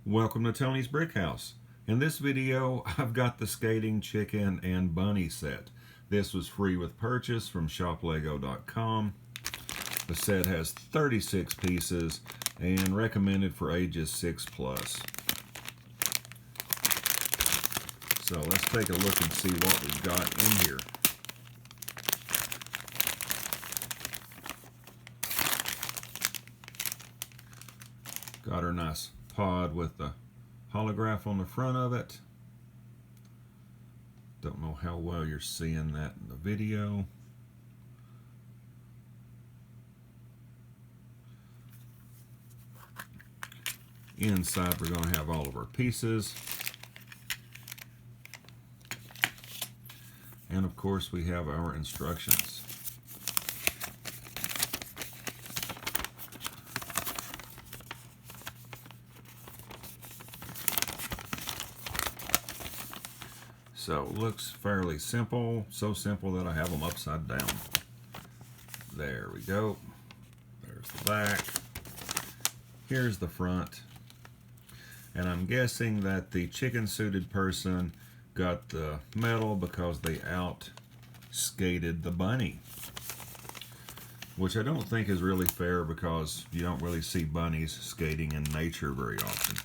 Welcome to Tony's Brick House. In this video, I've got the skating chicken and bunny set. This was free with purchase from shoplego.com. The set has 36 pieces and recommended for ages 6+. So let's take a look and see what we've got in here. Got our nice pod with the holograph on the front of it. Don't know how well you're seeing that in the video. Inside we're going to have all of our pieces. And of course we have our instructions. So it looks fairly simple, so simple that I have them upside down. There we go. There's the back. Here's the front. And I'm guessing that the chicken-suited person got the medal because they out-skated the bunny. Which I don't think is really fair because you don't really see bunnies skating in nature very often.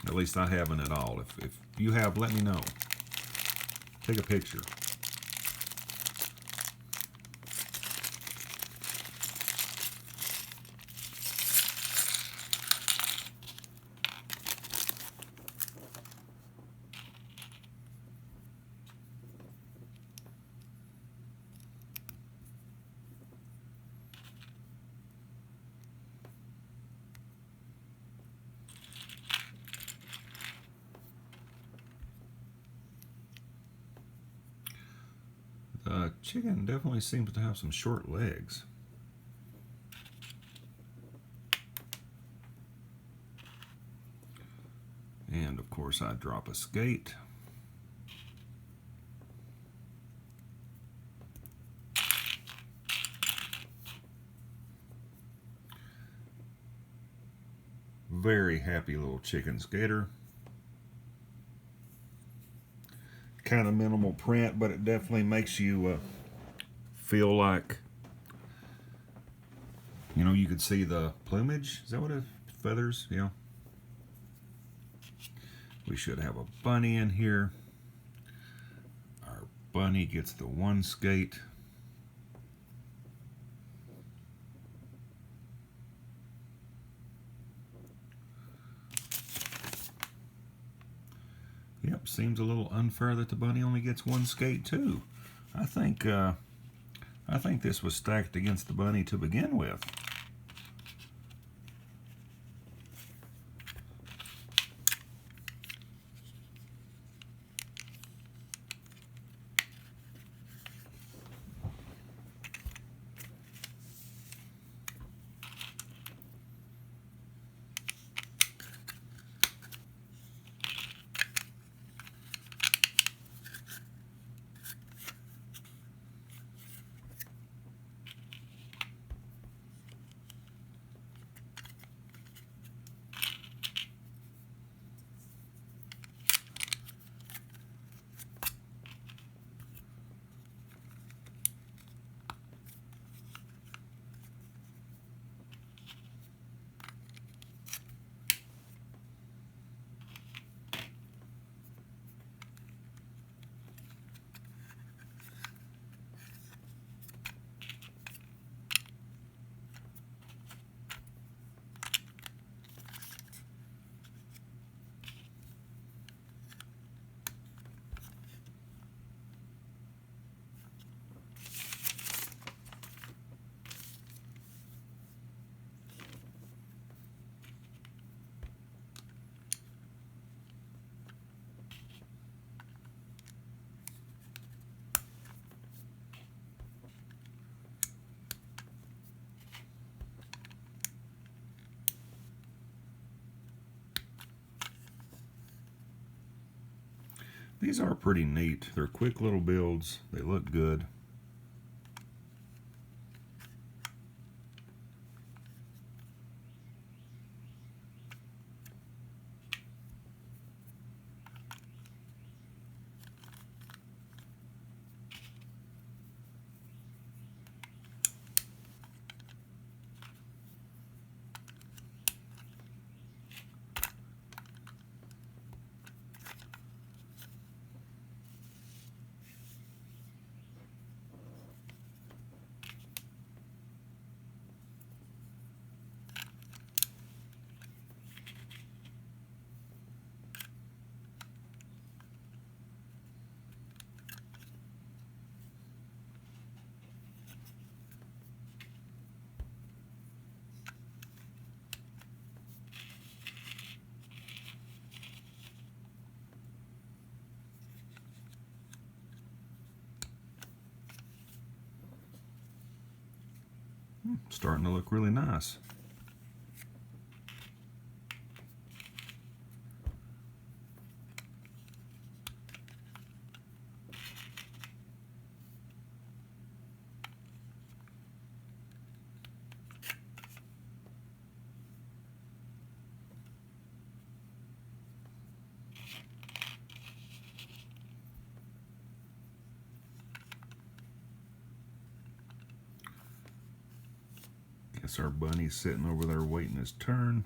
At least I haven't at all. If you have, let me know. Take a picture. The chicken definitely seems to have some short legs. And of course I drop a skate. Very happy little chicken skater. Kind of minimal print, but it definitely makes you feel like, you know, you could see the plumage. Is that what it is? Feathers? Yeah. We should have a bunny in here. Our bunny gets the one skate. Yep, seems a little unfair that the bunny only gets one skate too. I think this was stacked against the bunny to begin with. These are pretty neat. They're quick little builds. They look good. Starting to look really nice. Guess our bunny's sitting over there waiting his turn.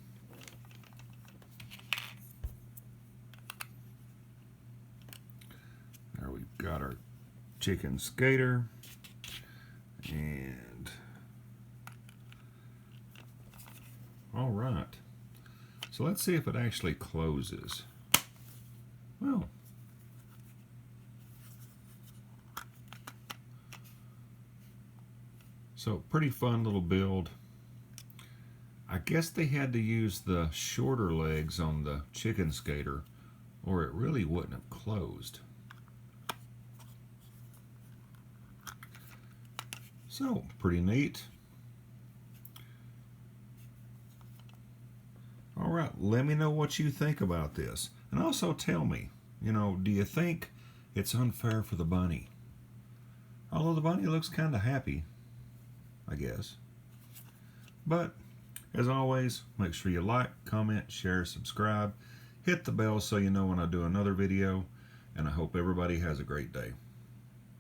There we've got our chicken skater. And all right. So let's see if it actually closes. Well, so pretty fun little build. I guess they had to use the shorter legs on the chicken skater or it really wouldn't have closed. So, pretty neat. All right, let me know what you think about this. And also tell me, do you think it's unfair for the bunny? Although the bunny looks kind of happy, I guess. But, as always, make sure you like, comment, share, subscribe. Hit the bell so you know when I do another video. And I hope everybody has a great day.